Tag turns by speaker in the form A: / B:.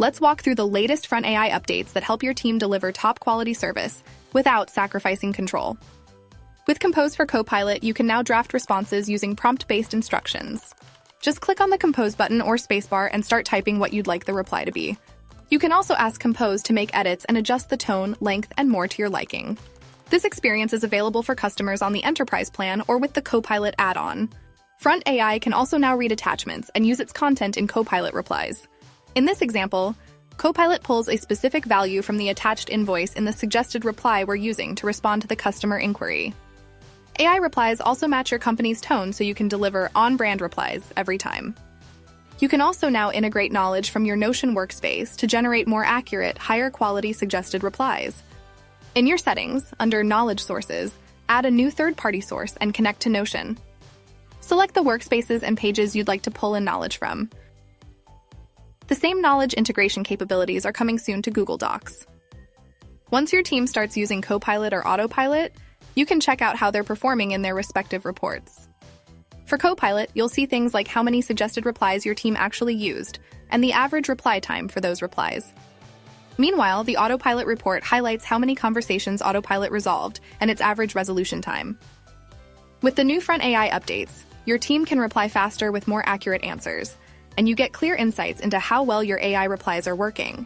A: Let's walk through the latest front AI updates that help your team deliver top-quality service without sacrificing control. With Compose for Copilot, you can now draft responses using prompt-based instructions. Just click on the Compose button or spacebar and start typing what you'd like the reply to be. You can also ask Compose to make edits and adjust the tone, length, and more to your liking. This experience is available for customers on the Enterprise plan or with the Copilot add-on. Front AI can also now read attachments and use its content in Copilot replies. In this example, Copilot pulls a specific value from the attached invoice in the suggested reply we're using to respond to the customer inquiry. AI replies also match your company's tone so you can deliver on-brand replies every time. You can also now integrate knowledge from your Notion workspace to generate more accurate, higher-quality suggested replies. In your settings, under Knowledge Sources, add a new third-party source and connect to Notion. Select the workspaces and pages you'd like to pull in knowledge from. The same knowledge integration capabilities are coming soon to Google Docs. Once your team starts using Copilot or Autopilot, you can check out how they're performing in their respective reports. For Copilot, you'll see things like how many suggested replies your team actually used and the average reply time for those replies. Meanwhile, the Autopilot report highlights how many conversations Autopilot resolved and its average resolution time. With the new Front AI updates, your team can reply faster with more accurate answers, and you get clear insights into how well your AI replies are working.